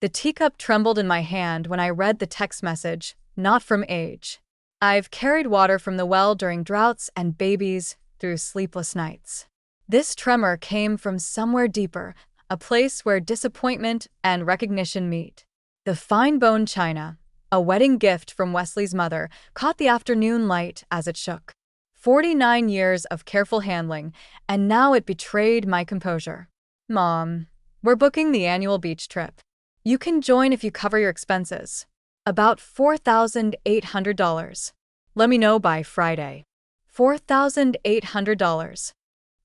The teacup trembled in my hand when I read the text message, not from age. I've carried water from the well during droughts and babies through sleepless nights. This tremor came from somewhere deeper, a place where disappointment and recognition meet. The fine bone china, a wedding gift from Wesley's mother, caught the afternoon light as it shook. 49 years of careful handling, and now it betrayed my composure. Mom, we're booking the annual beach trip. You can join if you cover your expenses. About $4,800. Let me know by Friday. $4,800.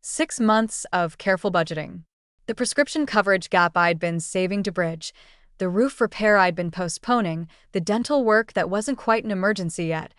6 months of careful budgeting. The prescription coverage gap I'd been saving to bridge, the roof repair I'd been postponing, the dental work that wasn't quite an emergency yet,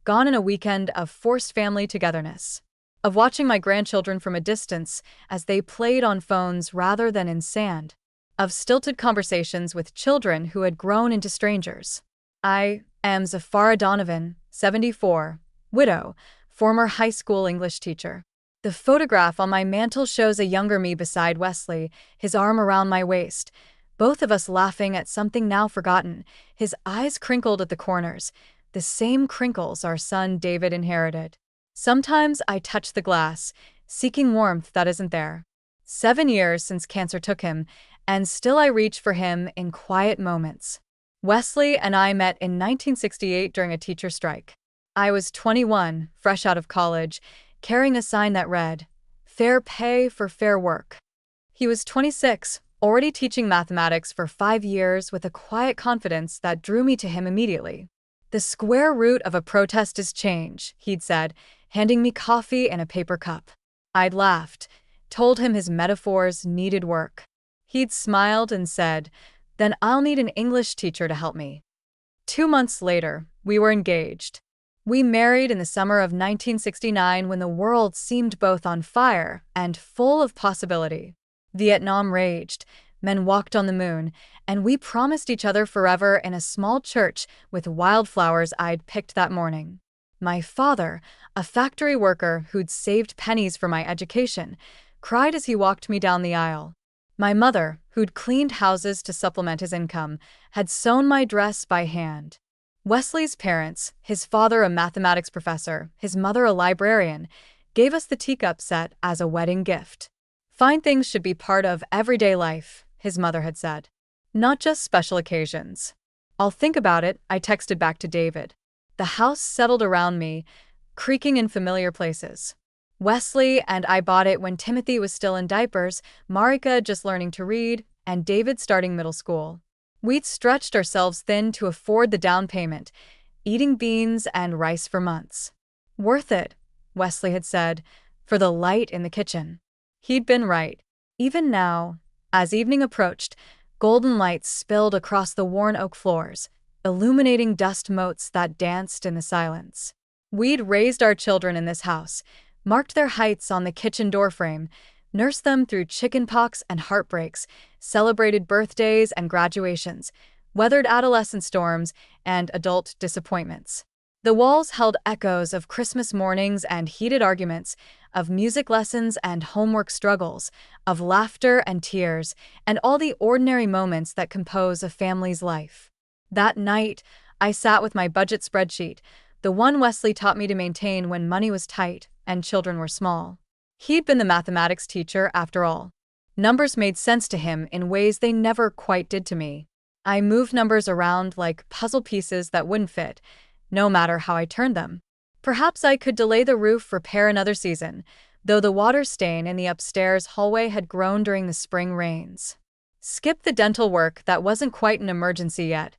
gone in a weekend of forced family togetherness. Of watching my grandchildren from a distance as they played on phones rather than in sand. Of stilted conversations with children who had grown into strangers. I am Zafara Donovan, 74, widow, former high school English teacher. The photograph on my mantel shows a younger me beside Wesley, his arm around my waist, both of us laughing at something now forgotten, his eyes crinkled at the corners, the same crinkles our son David inherited. Sometimes I touch the glass, seeking warmth that isn't there. 7 years since cancer took him, and still I reach for him in quiet moments. Wesley and I met in 1968 during a teacher strike. I was 21, fresh out of college, carrying a sign that read, "Fair pay for fair work." He was 26, already teaching mathematics for 5 years with a quiet confidence that drew me to him immediately. "The square root of a protest is change," he'd said, handing me coffee in a paper cup. I'd laughed, told him his metaphors needed work. He'd smiled and said, "Then I'll need an English teacher to help me." 2 months later, we were engaged. We married in the summer of 1969 when the world seemed both on fire and full of possibility. Vietnam raged, men walked on the moon, and we promised each other forever in a small church with wildflowers I'd picked that morning. My father, a factory worker who'd saved pennies for my education, cried as he walked me down the aisle. My mother, who'd cleaned houses to supplement his income, had sewn my dress by hand. Wesley's parents, his father a mathematics professor, his mother a librarian, gave us the teacup set as a wedding gift. "Fine things should be part of everyday life," his mother had said. "Not just special occasions." "I'll think about it," I texted back to David. The house settled around me, creaking in familiar places. Wesley and I bought it when Timothy was still in diapers, Marika just learning to read, and David starting middle school. We'd stretched ourselves thin to afford the down payment, eating beans and rice for months. "Worth it," Wesley had said, for the light in the kitchen. He'd been right. Even now, as evening approached, golden lights spilled across the worn oak floors, illuminating dust motes that danced in the silence. We'd raised our children in this house, marked their heights on the kitchen doorframe, nursed them through chickenpox and heartbreaks, celebrated birthdays and graduations, weathered adolescent storms and adult disappointments. The walls held echoes of Christmas mornings and heated arguments, of music lessons and homework struggles, of laughter and tears, and all the ordinary moments that compose a family's life. That night, I sat with my budget spreadsheet, the one Wesley taught me to maintain when money was tight and children were small. He'd been the mathematics teacher after all. Numbers made sense to him in ways they never quite did to me. I moved numbers around like puzzle pieces that wouldn't fit, no matter how I turned them. Perhaps I could delay the roof repair another season, though the water stain in the upstairs hallway had grown during the spring rains. Skip the dental work that wasn't quite an emergency yet,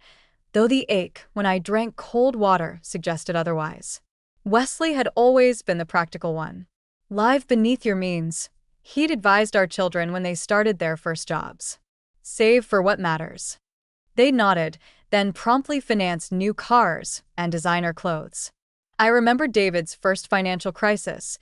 though the ache when I drank cold water suggested otherwise. Wesley had always been the practical one. "Live beneath your means," he'd advised our children when they started their first jobs. "Save for what matters." They nodded, then promptly financed new cars and designer clothes. I remember David's first financial crisis,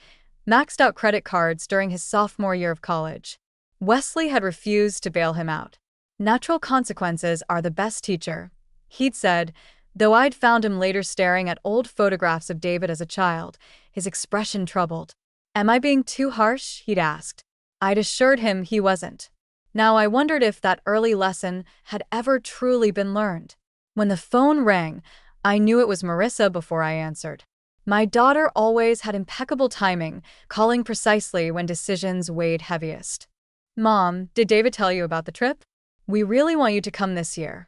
maxed out credit cards during his sophomore year of college. Wesley had refused to bail him out. "Natural consequences are the best teacher," he'd said, though I'd found him later staring at old photographs of David as a child, his expression troubled. "Am I being too harsh?" he'd asked. I'd assured him he wasn't. Now I wondered if that early lesson had ever truly been learned. When the phone rang, I knew it was Marissa before I answered. My daughter always had impeccable timing, calling precisely when decisions weighed heaviest. "Mom, did David tell you about the trip? We really want you to come this year."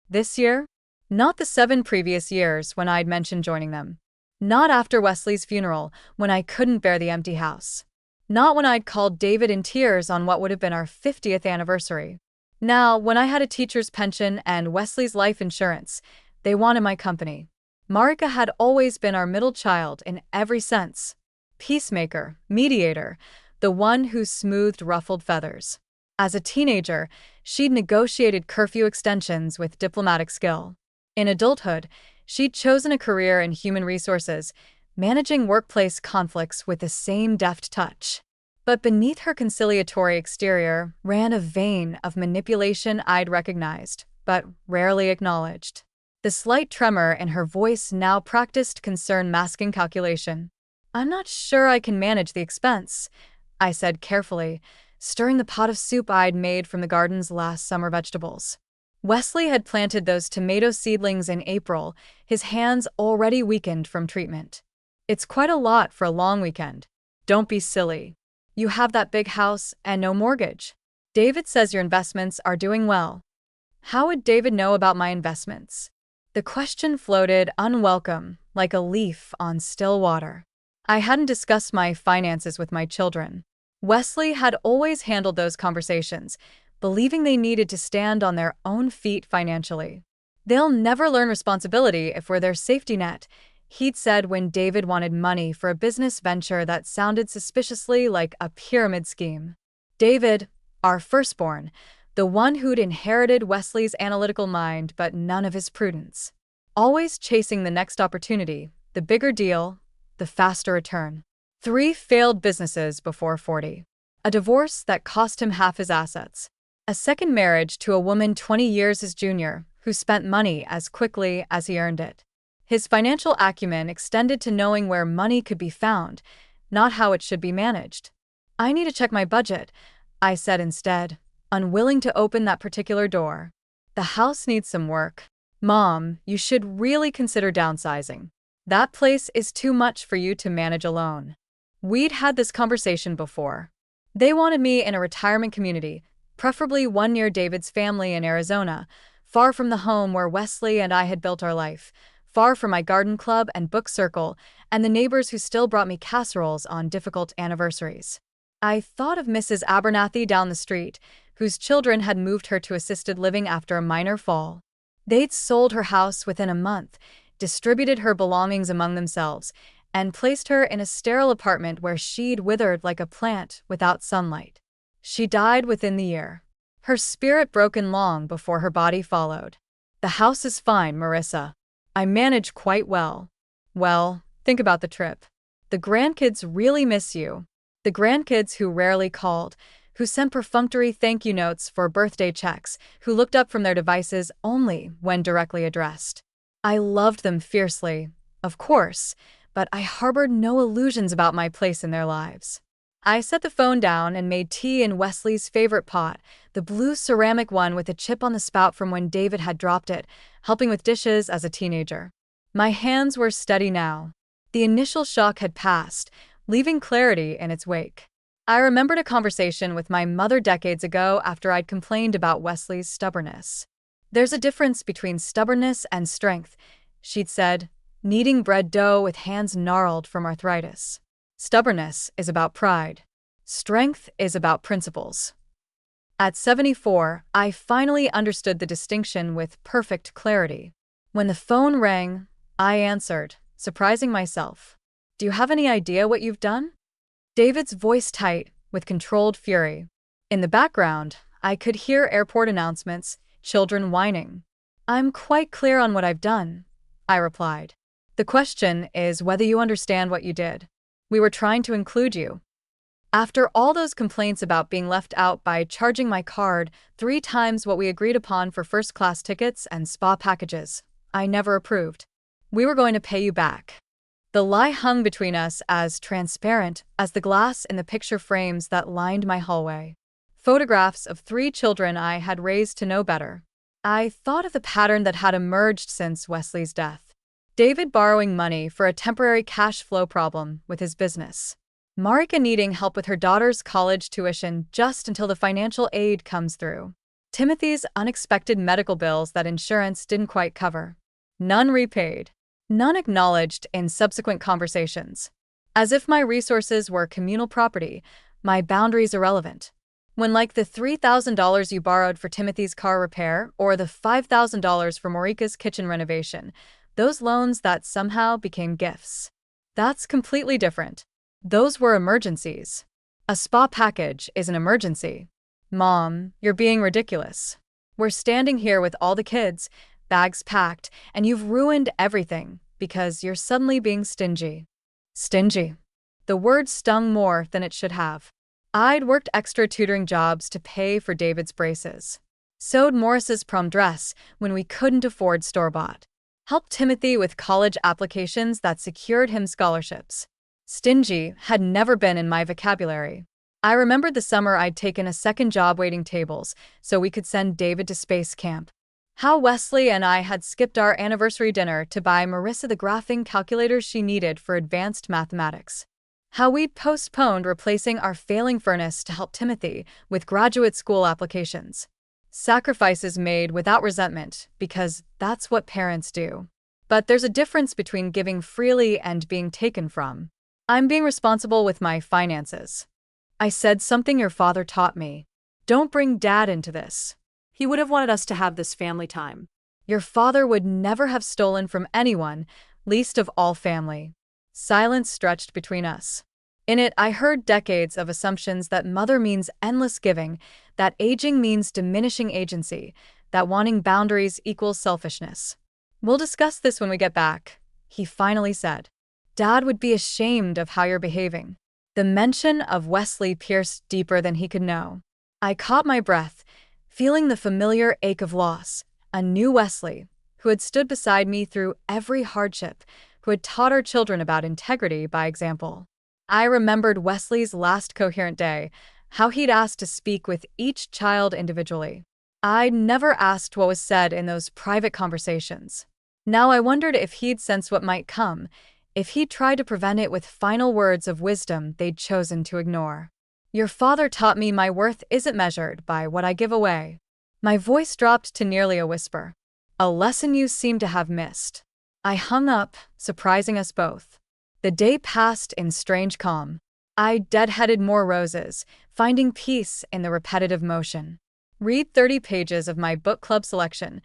This year? Not the 7 previous years when I'd mentioned joining them. Not after Wesley's funeral, when I couldn't bear the empty house. Not when I'd called David in tears on what would have been our 50th anniversary. Now, when I had a teacher's pension and Wesley's life insurance, they wanted my company. Marika had always been our middle child in every sense. Peacemaker, mediator, the one who smoothed ruffled feathers. As a teenager, she'd negotiated curfew extensions with diplomatic skill. In adulthood, she'd chosen a career in human resources, managing workplace conflicts with the same deft touch. But beneath her conciliatory exterior ran a vein of manipulation I'd recognized, but rarely acknowledged. The slight tremor in her voice now practiced concern masking calculation. "I'm not sure I can manage the expense," I said carefully, stirring the pot of soup I'd made from the garden's last summer vegetables. Wesley had planted those tomato seedlings in April, his hands already weakened from treatment. "It's quite a lot for a long weekend." "Don't be silly. You have that big house and no mortgage. David says your investments are doing well." How would David know about my investments? The question floated unwelcome, like a leaf on still water. I hadn't discussed my finances with my children. Wesley had always handled those conversations, believing they needed to stand on their own feet financially. "They'll never learn responsibility if we're their safety net," he'd said when David wanted money for a business venture that sounded suspiciously like a pyramid scheme. David, our firstborn, the one who'd inherited Wesley's analytical mind but none of his prudence. Always chasing the next opportunity, the bigger deal, the faster return. 3 failed businesses before 40. A divorce that cost him half his assets. A second marriage to a woman 20 years his junior, who spent money as quickly as he earned it. His financial acumen extended to knowing where money could be found, not how it should be managed. "I need to check my budget," I said instead, unwilling to open that particular door. "The house needs some work. Mom, you should really consider downsizing. That place is too much for you to manage alone." We'd had this conversation before. They wanted me in a retirement community, preferably one near David's family in Arizona, far from the home where Wesley and I had built our life, far from my garden club and book circle, and the neighbors who still brought me casseroles on difficult anniversaries. I thought of Mrs. Abernathy down the street, whose children had moved her to assisted living after a minor fall. They'd sold her house within a month, distributed her belongings among themselves, and placed her in a sterile apartment where she'd withered like a plant without sunlight. She died within the year. Her spirit broken long before her body followed. "The house is fine, Marissa. I manage quite well." "Well, think about the trip. The grandkids really miss you." The grandkids who rarely called, who sent perfunctory thank you notes for birthday checks, who looked up from their devices only when directly addressed. I loved them fiercely, of course, but I harbored no illusions about my place in their lives. I set the phone down and made tea in Wesley's favorite pot, the blue ceramic one with a chip on the spout from when David had dropped it, helping with dishes as a teenager. My hands were steady now. The initial shock had passed, leaving clarity in its wake. I remembered a conversation with my mother decades ago after I'd complained about Wesley's stubbornness. "There's a difference between stubbornness and strength," she'd said, kneading bread dough with hands gnarled from arthritis. "Stubbornness is about pride. Strength is about principles." At 74, I finally understood the distinction with perfect clarity. When the phone rang, I answered, surprising myself. "Do you have any idea what you've done?" David's voice tight, with controlled fury. In the background, I could hear airport announcements, children whining. "I'm quite clear on what I've done," I replied. "The question is whether you understand what you did. We were trying to include you." After all those complaints about being left out by charging my card 3 times what we agreed upon for first-class tickets and spa packages, I never approved. "We were going to pay you back." The lie hung between us as transparent as the glass in the picture frames that lined my hallway. Photographs of 3 children I had raised to know better. I thought of the pattern that had emerged since Wesley's death. David borrowing money for a temporary cash flow problem with his business. Marika needing help with her daughter's college tuition just until the financial aid comes through. Timothy's unexpected medical bills that insurance didn't quite cover. None repaid. None acknowledged in subsequent conversations. As if my resources were communal property, my boundaries irrelevant. When like the $3,000 you borrowed for Timothy's car repair or the $5,000 for Marika's kitchen renovation, those loans that somehow became gifts. That's completely different. Those were emergencies. A spa package is an emergency. Mom, you're being ridiculous. We're standing here with all the kids, bags packed, and you've ruined everything because you're suddenly being stingy. Stingy. The word stung more than it should have. I'd worked extra tutoring jobs to pay for David's braces. Sewed Morris's prom dress when we couldn't afford store-bought. Helped Timothy with college applications that secured him scholarships. Stingy had never been in my vocabulary. I remembered the summer I'd taken a second job waiting tables so we could send David to space camp. How Wesley and I had skipped our anniversary dinner to buy Marissa the graphing calculators she needed for advanced mathematics. How we'd postponed replacing our failing furnace to help Timothy with graduate school applications. Sacrifices made without resentment, because that's what parents do. But there's a difference between giving freely and being taken from. I'm being responsible with my finances. I said something your father taught me. Don't bring Dad into this. He would have wanted us to have this family time. Your father would never have stolen from anyone, least of all family. Silence stretched between us. In it, I heard decades of assumptions that mother means endless giving, that aging means diminishing agency, that wanting boundaries equals selfishness. We'll discuss this when we get back, he finally said. Dad would be ashamed of how you're behaving. The mention of Wesley pierced deeper than he could know. I caught my breath, feeling the familiar ache of loss, a new Wesley, who had stood beside me through every hardship, who had taught our children about integrity by example. I remembered Wesley's last coherent day, how he'd asked to speak with each child individually. I'd never asked what was said in those private conversations. Now I wondered if he'd sensed what might come, if he'd tried to prevent it with final words of wisdom they'd chosen to ignore. Your father taught me my worth isn't measured by what I give away. My voice dropped to nearly a whisper. A lesson you seem to have missed. I hung up, surprising us both. The day passed in strange calm. I deadheaded more roses, finding peace in the repetitive motion. Read 30 pages of my book club selection,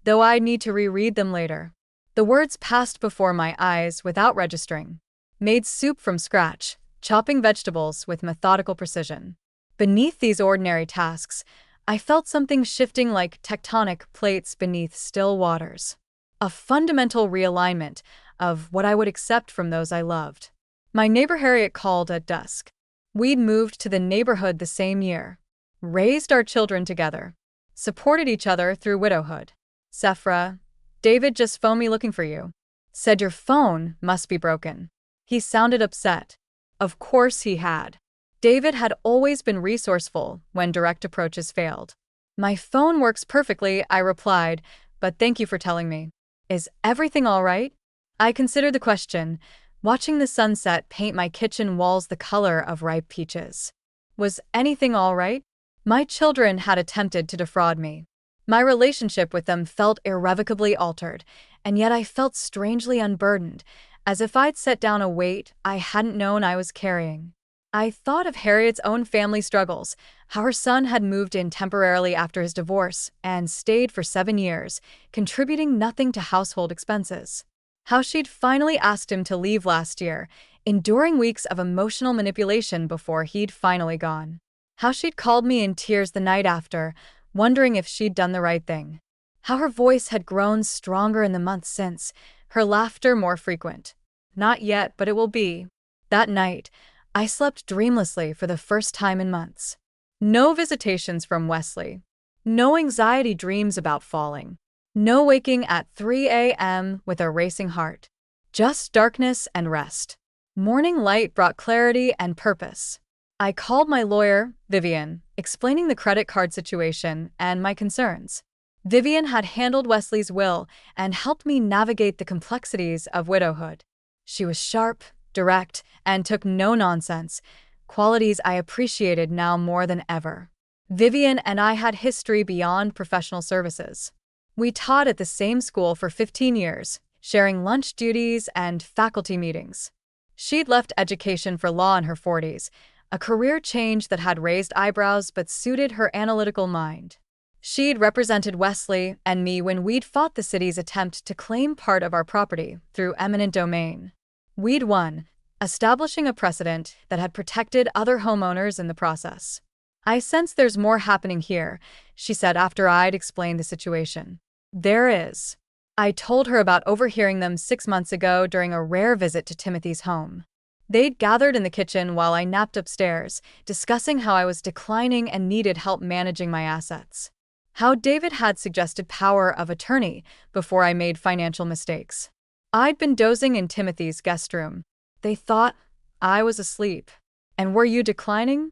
though I'd need to reread them later. The words passed before my eyes without registering. Made soup from scratch, chopping vegetables with methodical precision. Beneath these ordinary tasks, I felt something shifting like tectonic plates beneath still waters. A fundamental realignment of what I would accept from those I loved. My neighbor Harriet called at dusk. We'd moved to the neighborhood the same year. Raised our children together. Supported each other through widowhood. Sephra, David just phoned me looking for you. Said your phone must be broken. He sounded upset. Of course he had. David had always been resourceful when direct approaches failed. My phone works perfectly, I replied, but thank you for telling me. Is everything all right? I considered the question, watching the sunset paint my kitchen walls the color of ripe peaches. Was anything all right? My children had attempted to defraud me. My relationship with them felt irrevocably altered, and yet I felt strangely unburdened, as if I'd set down a weight I hadn't known I was carrying. I thought of Harriet's own family struggles, how her son had moved in temporarily after his divorce and stayed for 7 years, contributing nothing to household expenses. How she'd finally asked him to leave last year, enduring weeks of emotional manipulation before he'd finally gone. How she'd called me in tears the night after, wondering if she'd done the right thing. How her voice had grown stronger in the months since, her laughter more frequent. Not yet, but it will be. That night, I slept dreamlessly for the first time in months. No visitations from Wesley. No anxiety dreams about falling. No waking at 3 a.m. with a racing heart. Just darkness and rest. Morning light brought clarity and purpose. I called my lawyer, Vivian, explaining the credit card situation and my concerns. Vivian had handled Wesley's will and helped me navigate the complexities of widowhood. She was sharp, direct, and took no nonsense, qualities I appreciated now more than ever. Vivian and I had history beyond professional services. We taught at the same school for 15 years, sharing lunch duties and faculty meetings. She'd left education for law in her 40s, a career change that had raised eyebrows but suited her analytical mind. She'd represented Wesley and me when we'd fought the city's attempt to claim part of our property through eminent domain. We'd won, establishing a precedent that had protected other homeowners in the process. "I sense there's more happening here," she said after I'd explained the situation. "There is." I told her about overhearing them 6 months ago during a rare visit to Timothy's home. They'd gathered in the kitchen while I napped upstairs, discussing how I was declining and needed help managing my assets. How David had suggested power of attorney before I made financial mistakes. I'd been dozing in Timothy's guest room. They thought I was asleep. "And were you declining?"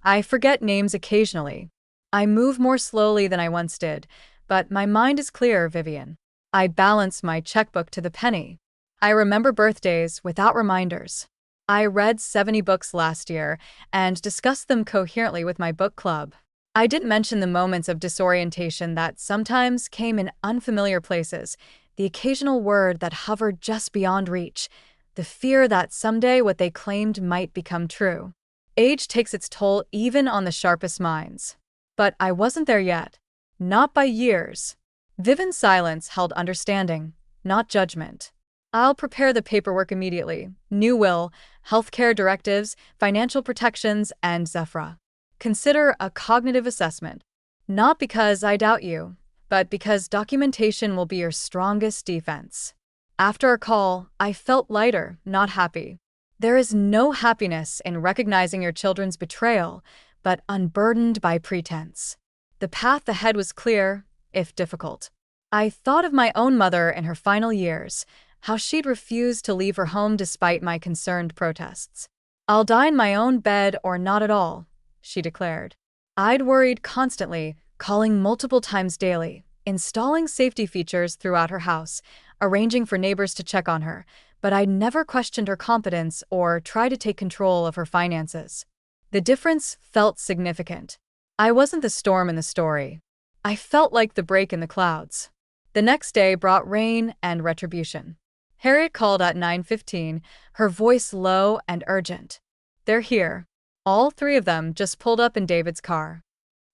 "I forget names occasionally. I move more slowly than I once did, but my mind is clear, Vivian. I balance my checkbook to the penny. I remember birthdays without reminders. I read 70 books last year and discussed them coherently with my book club. I didn't mention the moments of disorientation that sometimes came in unfamiliar places, the occasional word that hovered just beyond reach, the fear that someday what they claimed might become true. Age takes its toll even on the sharpest minds. But I wasn't there yet. Not by years. Vivian's silence held understanding, not judgment. "I'll prepare the paperwork immediately. New will, healthcare directives, financial protections, and Zephyra. Consider a cognitive assessment. Not because I doubt you, but because documentation will be your strongest defense." After our call, I felt lighter, not happy. There is no happiness in recognizing your children's betrayal, but unburdened by pretense. The path ahead was clear, if difficult. I thought of my own mother in her final years, how she'd refused to leave her home despite my concerned protests. "I'll die in my own bed or not at all," she declared. I'd worried constantly, calling multiple times daily, installing safety features throughout her house, arranging for neighbors to check on her, but I'd never questioned her competence or tried to take control of her finances. The difference felt significant. I wasn't the storm in the story. I felt like the break in the clouds. The next day brought rain and retribution. Harriet called at 9:15, her voice low and urgent. "They're here." All three of them just pulled up in David's car.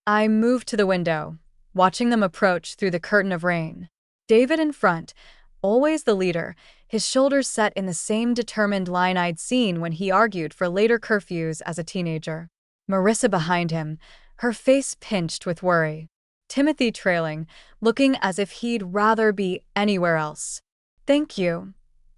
I moved to the window, watching them approach through the curtain of rain. David in front, always the leader, his shoulders set in the same determined line I'd seen when he argued for later curfews as a teenager. Marissa behind him, her face pinched with worry. Timothy trailing, looking as if he'd rather be anywhere else. "Thank you,"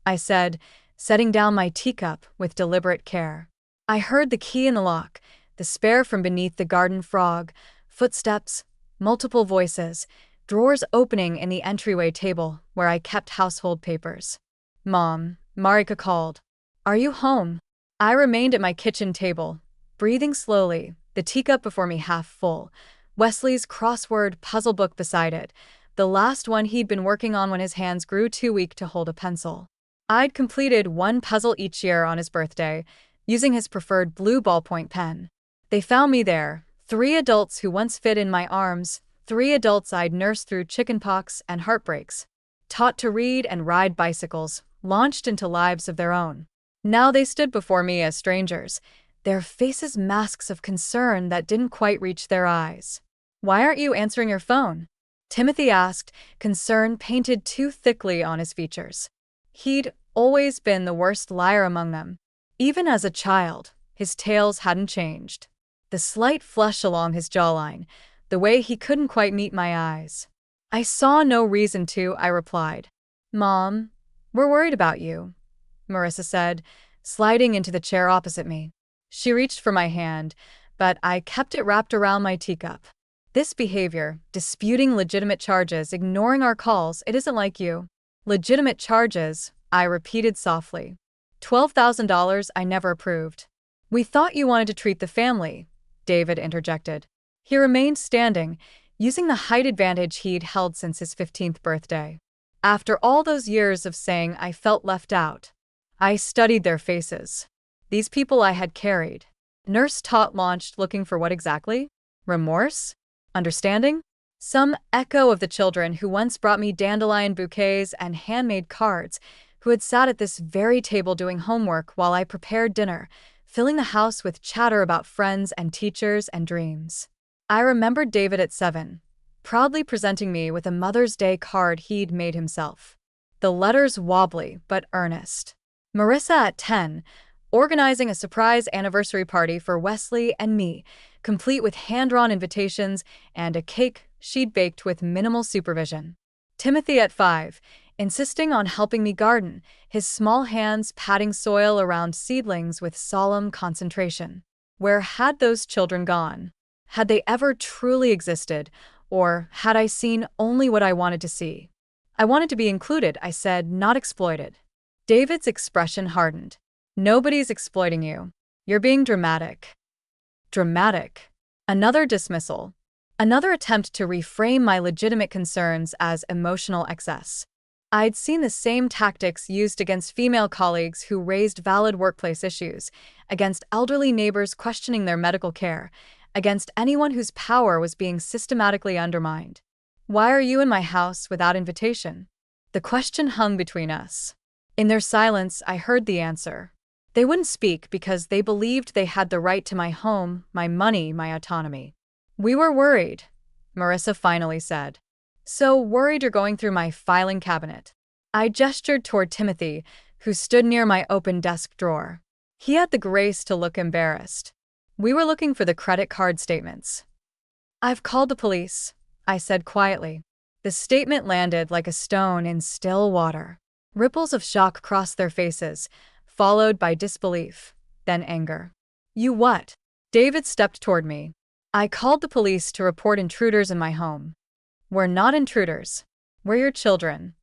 I said, setting down my teacup with deliberate care. I heard the key in the lock, the spare from beneath the garden frog, footsteps, multiple voices, drawers opening in the entryway table where I kept household papers. "Mom," Marika called. "Are you home?" I remained at my kitchen table, breathing slowly, the teacup before me half full, Wesley's crossword puzzle book beside it, the last one he'd been working on when his hands grew too weak to hold a pencil. I'd completed one puzzle each year on his birthday, using his preferred blue ballpoint pen. They found me there, 3 adults who once fit in my arms, 3 adults I'd nursed through chickenpox and heartbreaks, taught to read and ride bicycles, launched into lives of their own. Now they stood before me as strangers, their faces masks of concern that didn't quite reach their eyes. "Why aren't you answering your phone?" Timothy asked, concern painted too thickly on his features. He'd always been the worst liar among them. Even as a child, his tales hadn't changed. The slight flush along his jawline, the way he couldn't quite meet my eyes. "I saw no reason to," I replied. "Mom, we're worried about you," Marissa said, sliding into the chair opposite me. She reached for my hand, but I kept it wrapped around my teacup. "This behavior, disputing legitimate charges, ignoring our calls, it isn't like you." "Legitimate charges," I repeated softly. $12,000 I never approved. "We thought you wanted to treat the family," David interjected. He remained standing, using the height advantage he'd held since his 15th birthday. After all those years of saying I felt left out, I studied their faces. These people I had carried. Nurse Tot launched, looking for what exactly? Remorse? Understanding? Some echo of the children who once brought me dandelion bouquets and handmade cards, who had sat at this very table doing homework while I prepared dinner, filling the house with chatter about friends and teachers and dreams. I remembered David at 7, proudly presenting me with a Mother's Day card he'd made himself. The letters wobbly but earnest. Marissa at 10, organizing a surprise anniversary party for Wesley and me, complete with hand-drawn invitations and a cake she'd baked with minimal supervision. Timothy at 5, insisting on helping me garden, his small hands patting soil around seedlings with solemn concentration. Where had those children gone? Had they ever truly existed, or had I seen only what I wanted to see? I wanted to be included, I said, not exploited. David's expression hardened. Nobody's exploiting you. You're being dramatic. Dramatic. Another dismissal. Another attempt to reframe my legitimate concerns as emotional excess. I'd seen the same tactics used against female colleagues who raised valid workplace issues, against elderly neighbors questioning their medical care, against anyone whose power was being systematically undermined. Why are you in my house without invitation? The question hung between us. In their silence, I heard the answer. They wouldn't speak because they believed they had the right to my home, my money, my autonomy. We were worried, Marissa finally said. So worried you're going through my filing cabinet. I gestured toward Timothy, who stood near my open desk drawer. He had the grace to look embarrassed. We were looking for the credit card statements. I've called the police, I said quietly. The statement landed like a stone in still water. Ripples of shock crossed their faces, followed by disbelief, then anger. You what? David stepped toward me. I called the police to report intruders in my home. We're not intruders. We're your children.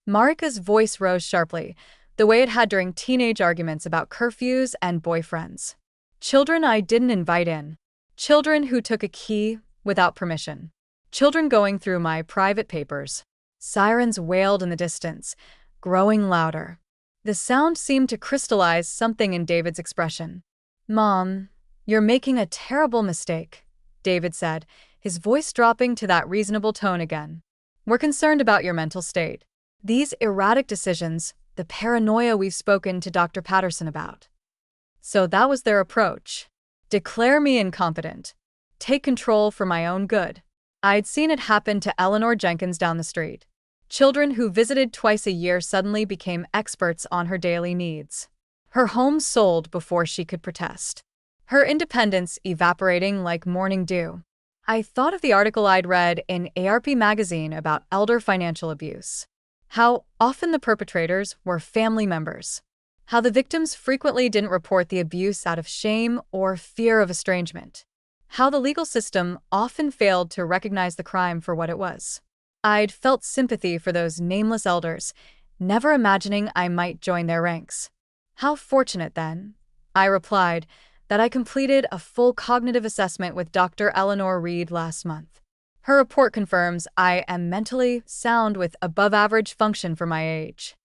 Marika's voice rose sharply, the way it had during teenage arguments about curfews and boyfriends. Children I didn't invite in. Children who took a key without permission. Children going through my private papers. Sirens wailed in the distance, growing louder. The sound seemed to crystallize something in David's expression. Mom, you're making a terrible mistake, David said, his voice dropping to that reasonable tone again. We're concerned about your mental state. These erratic decisions, the paranoia we've spoken to Dr. Patterson about. So that was their approach. Declare me incompetent. Take control for my own good. I'd seen it happen to Eleanor Jenkins down the street. Children who visited twice a year suddenly became experts on her daily needs. Her home sold before she could protest. Her independence evaporating like morning dew. I thought of the article I'd read in ARP magazine about elder financial abuse. How often the perpetrators were family members. How the victims frequently didn't report the abuse out of shame or fear of estrangement. How the legal system often failed to recognize the crime for what it was. I'd felt sympathy for those nameless elders, never imagining I might join their ranks. How fortunate, then, I replied, that I completed a full cognitive assessment with Dr. Eleanor Reed last month. Her report confirms I am mentally sound with above-average function for my age.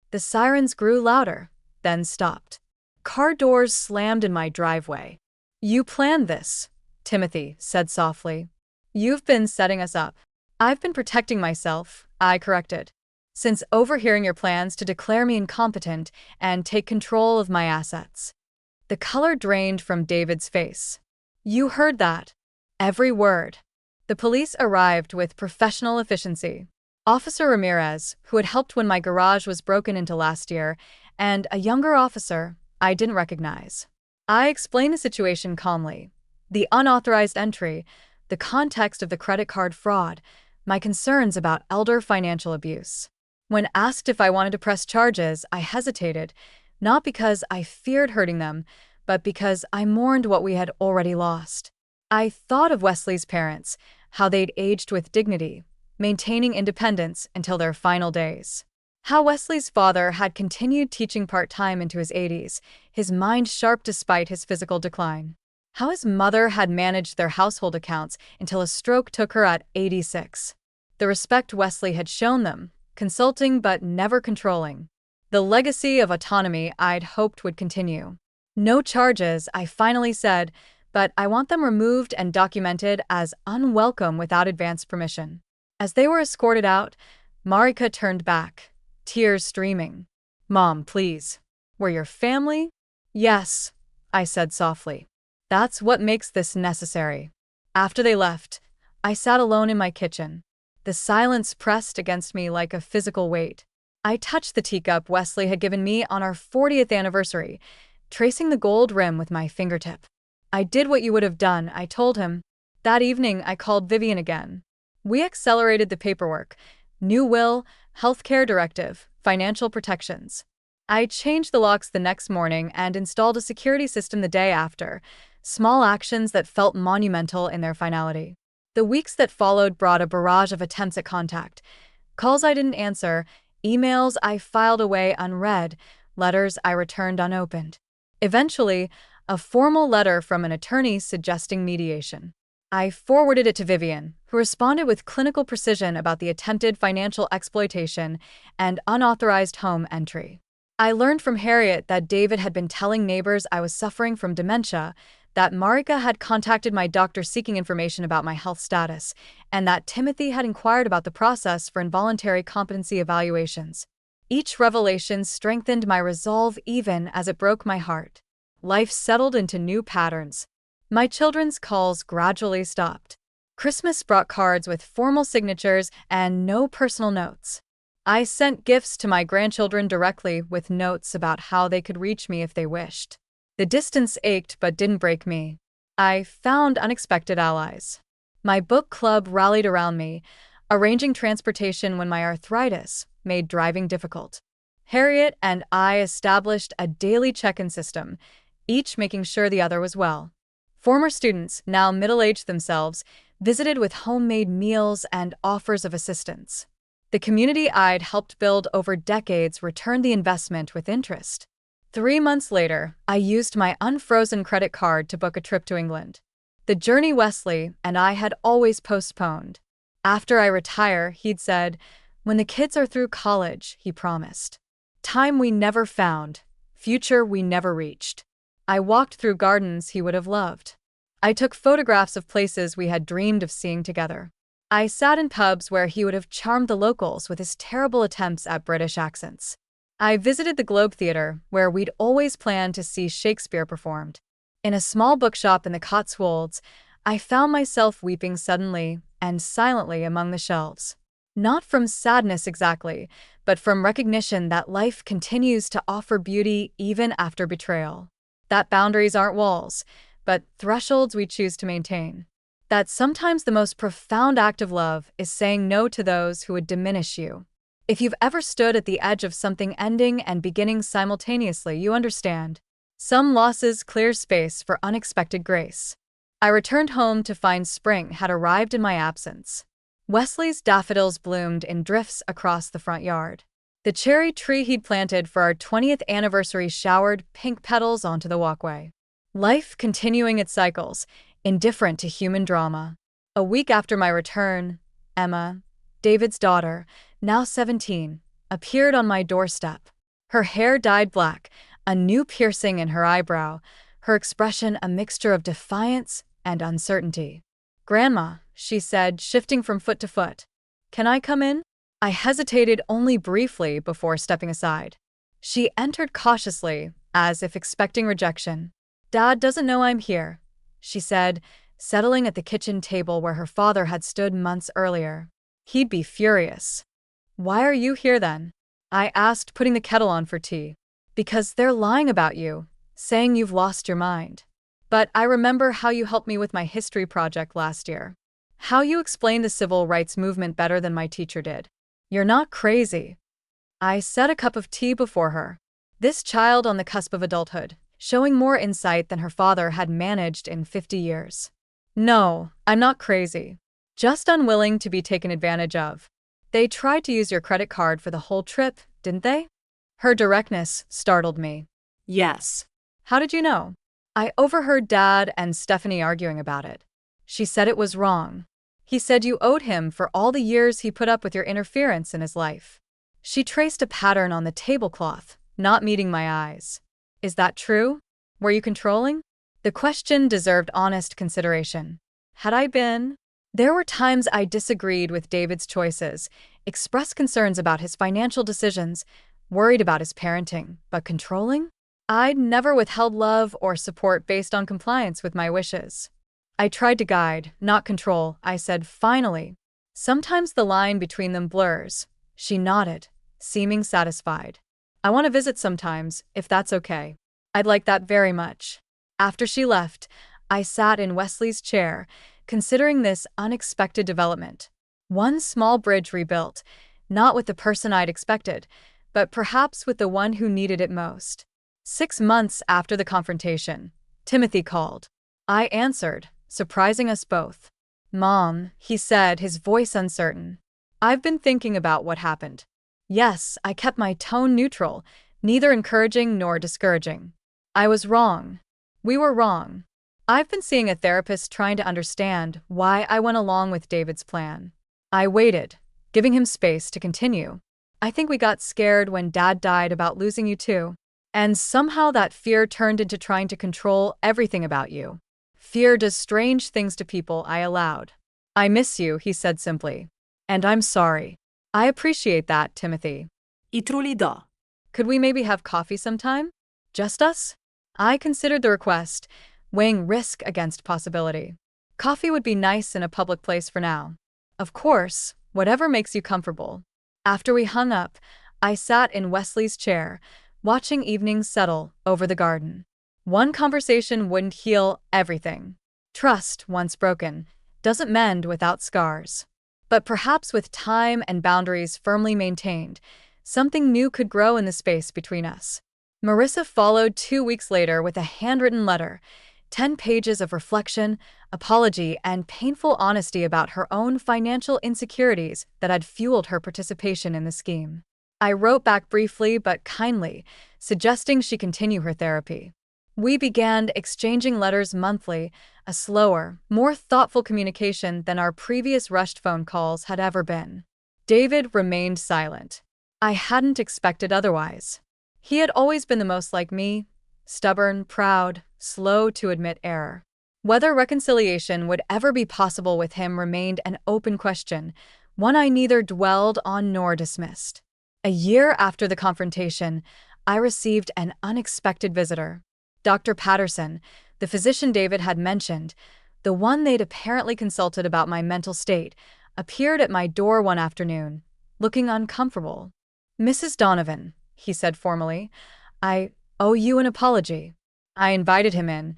The sirens grew louder, then stopped. Car doors slammed in my driveway. You planned this, Timothy said softly. You've been setting us up. I've been protecting myself, I corrected, since overhearing your plans to declare me incompetent and take control of my assets. The color drained from David's face. You heard that. Every word. The police arrived with professional efficiency. Officer Ramirez, who had helped when my garage was broken into last year, and a younger officer I didn't recognize. I explained the situation calmly. The unauthorized entry, the context of the credit card fraud, my concerns about elder financial abuse. When asked if I wanted to press charges, I hesitated, not because I feared hurting them, but because I mourned what we had already lost. I thought of Wesley's parents, how they'd aged with dignity, maintaining independence until their final days. How Wesley's father had continued teaching part-time into his 80s, his mind sharp despite his physical decline. how his mother had managed their household accounts until a stroke took her at 86. The respect Wesley had shown them, consulting but never controlling. The legacy of autonomy I'd hoped would continue. No charges, I finally said, but I want them removed and documented as unwelcome without advance permission. As they were escorted out, Marika turned back, tears streaming. Mom, please. We're your family? Yes, I said softly. That's what makes this necessary. After they left, I sat alone in my kitchen. The silence pressed against me like a physical weight. I touched the teacup Wesley had given me on our 40th anniversary, tracing the gold rim with my fingertip. I did what you would have done, I told him. That evening, I called Vivian again. We accelerated the paperwork. New will, healthcare directive, financial protections. I changed the locks the next morning and installed a security system the day after, small actions that felt monumental in their finality. The weeks that followed brought a barrage of attempts at contact. Calls I didn't answer, emails I filed away unread, letters I returned unopened. Eventually, a formal letter from an attorney suggesting mediation. I forwarded it to Vivian, who responded with clinical precision about the attempted financial exploitation and unauthorized home entry. I learned from Harriet that David had been telling neighbors I was suffering from dementia, that Marika had contacted my doctor seeking information about my health status, and that Timothy had inquired about the process for involuntary competency evaluations. Each revelation strengthened my resolve even as it broke my heart. Life settled into new patterns. My children's calls gradually stopped. Christmas brought cards with formal signatures and no personal notes. I sent gifts to my grandchildren directly with notes about how they could reach me if they wished. The distance ached but didn't break me. I found unexpected allies. My book club rallied around me, arranging transportation when my arthritis made driving difficult. Harriet and I established a daily check-in system, each making sure the other was well. Former students, now middle-aged themselves, visited with homemade meals and offers of assistance. The community I'd helped build over decades returned the investment with interest. 3 months later, I used my unfrozen credit card to book a trip to England. The journey Wesley and I had always postponed. After I retire, he'd said, when the kids are through college, he promised. Time we never found, future we never reached. I walked through gardens he would have loved. I took photographs of places we had dreamed of seeing together. I sat in pubs where he would have charmed the locals with his terrible attempts at British accents. I visited the Globe Theatre, where we'd always planned to see Shakespeare performed. In a small bookshop in the Cotswolds, I found myself weeping suddenly and silently among the shelves. Not from sadness exactly, but from recognition that life continues to offer beauty even after betrayal. That boundaries aren't walls, but thresholds we choose to maintain. That sometimes the most profound act of love is saying no to those who would diminish you. If you've ever stood at the edge of something ending and beginning simultaneously, you understand. Some losses clear space for unexpected grace. I returned home to find spring had arrived in my absence. Wesley's daffodils bloomed in drifts across the front yard. The cherry tree he'd planted for our 20th anniversary showered pink petals onto the walkway. Life continuing its cycles, indifferent to human drama. A week after my return, Emma, David's daughter, now 17, appeared on my doorstep. Her hair dyed black, a new piercing in her eyebrow, her expression a mixture of defiance and uncertainty. "Grandma," she said, shifting from foot to foot. "Can I come in?" I hesitated only briefly before stepping aside. She entered cautiously, as if expecting rejection. "Dad doesn't know I'm here," she said, settling at the kitchen table where her father had stood months earlier. He'd be furious. "Why are you here then?" I asked, putting the kettle on for tea. "Because they're lying about you, saying you've lost your mind. But I remember how you helped me with my history project last year. How you explained the civil rights movement better than my teacher did. You're not crazy." I set a cup of tea before her. This child on the cusp of adulthood, showing more insight than her father had managed in 50 years. "No, I'm not crazy. Just unwilling to be taken advantage of. They tried to use your credit card for the whole trip, didn't they?" Her directness startled me. Yes. "How did you know?" I overheard Dad and Stephanie arguing about it. She said it was wrong. He said you owed him for all the years he put up with your interference in his life. She traced a pattern on the tablecloth, not meeting my eyes. Is that true? Were you controlling? The question deserved honest consideration. Had I been? There were times I disagreed with David's choices, expressed concerns about his financial decisions, worried about his parenting, but controlling? I'd never withheld love or support based on compliance with my wishes. I tried to guide, not control, I said finally. Sometimes the line between them blurs. She nodded, seeming satisfied. I want to visit sometimes, if that's okay. I'd like that very much. After she left, I sat in Wesley's chair, considering this unexpected development. One small bridge rebuilt, not with the person I'd expected, but perhaps with the one who needed it most. 6 months after the confrontation, Timothy called. I answered, surprising us both. "Mom," he said, his voice uncertain. "I've been thinking about what happened." Yes, I kept my tone neutral, neither encouraging nor discouraging. I was wrong. We were wrong. I've been seeing a therapist trying to understand why I went along with David's plan. I waited, giving him space to continue. "I think we got scared when Dad died about losing you too. And somehow that fear turned into trying to control everything about you. Fear does strange things to people," I allowed. "I miss you," he said simply. "And I'm sorry." "I appreciate that, Timothy." I truly do. "Could we maybe have coffee sometime? Just us?" I considered the request, weighing risk against possibility. Coffee would be nice in a public place for now. "Of course, whatever makes you comfortable." After we hung up, I sat in Wesley's chair, watching evenings settle over the garden. One conversation wouldn't heal everything. Trust, once broken, doesn't mend without scars. But perhaps with time and boundaries firmly maintained, something new could grow in the space between us. Marissa followed 2 weeks later with a handwritten letter, 10 pages of reflection, apology, and painful honesty about her own financial insecurities that had fueled her participation in the scheme. I wrote back briefly but kindly, suggesting she continue her therapy. We began exchanging letters monthly, a slower, more thoughtful communication than our previous rushed phone calls had ever been. David remained silent. I hadn't expected otherwise. He had always been the most like me, stubborn, proud, slow to admit error. Whether reconciliation would ever be possible with him remained an open question, one I neither dwelled on nor dismissed. A year after the confrontation, I received an unexpected visitor. Dr. Patterson, the physician David had mentioned, the one they'd apparently consulted about my mental state, appeared at my door one afternoon, looking uncomfortable. "Mrs. Donovan," he said formally, "I owe you an apology." I invited him in,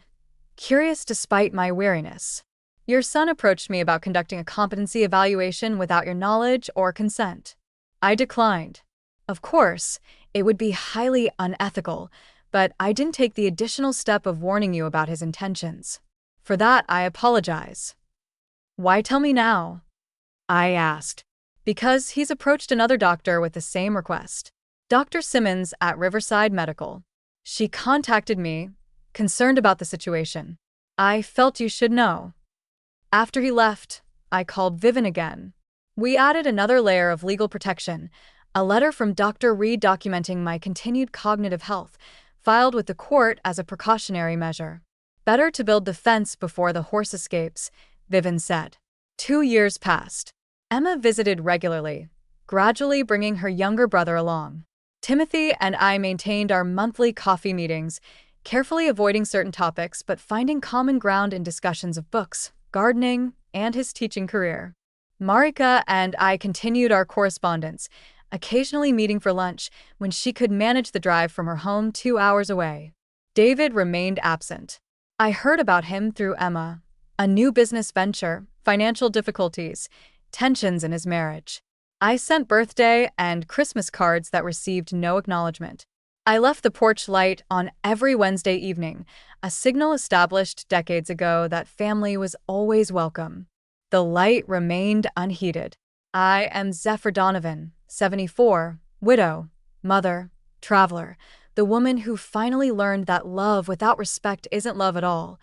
curious despite my weariness. "Your son approached me about conducting a competency evaluation without your knowledge or consent." I declined. Of course, it would be highly unethical, but I didn't take the additional step of warning you about his intentions. For that, I apologize. "Why tell me now?" I asked. "Because he's approached another doctor with the same request. Dr. Simmons at Riverside Medical. She contacted me, concerned about the situation. I felt you should know." After he left, I called Vivian again. We added another layer of legal protection, a letter from Dr. Reed documenting my continued cognitive health, filed with the court as a precautionary measure. "Better to build the fence before the horse escapes," Vivian said. 2 years passed. Emma visited regularly, gradually bringing her younger brother along. Timothy and I maintained our monthly coffee meetings, carefully avoiding certain topics but finding common ground in discussions of books, gardening, and his teaching career. Marika and I continued our correspondence, occasionally meeting for lunch when she could manage the drive from her home 2 hours away. David remained absent. I heard about him through Emma, a new business venture, financial difficulties, tensions in his marriage. I sent birthday and Christmas cards that received no acknowledgement. I left the porch light on every Wednesday evening, a signal established decades ago that family was always welcome. The light remained unheeded. I am Zephyr Donovan, 74, widow, mother, traveler, The woman who finally learned that love without respect isn't love at all,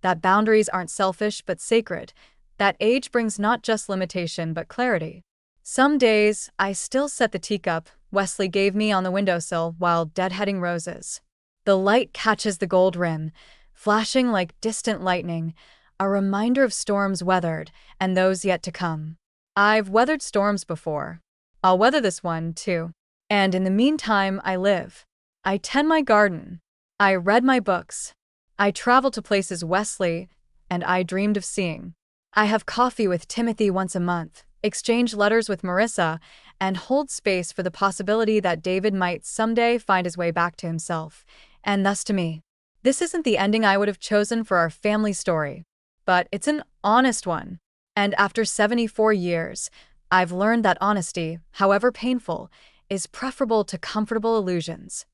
that boundaries aren't selfish but sacred, that age brings not just limitation but clarity. Some days, I still set the teacup Wesley gave me on the windowsill while deadheading roses. The light catches the gold rim, flashing like distant lightning, a reminder of storms weathered and those yet to come. I've weathered storms before. I'll weather this one, too. And in the meantime, I live. I tend my garden. I read my books. I travel to places Wesley and I dreamed of seeing. I have coffee with Timothy once a month, exchange letters with Marissa, and hold space for the possibility that David might someday find his way back to himself, and thus to me. This isn't the ending I would have chosen for our family story, but it's an honest one. And after 74 years, I've learned that honesty, however painful, is preferable to comfortable illusions.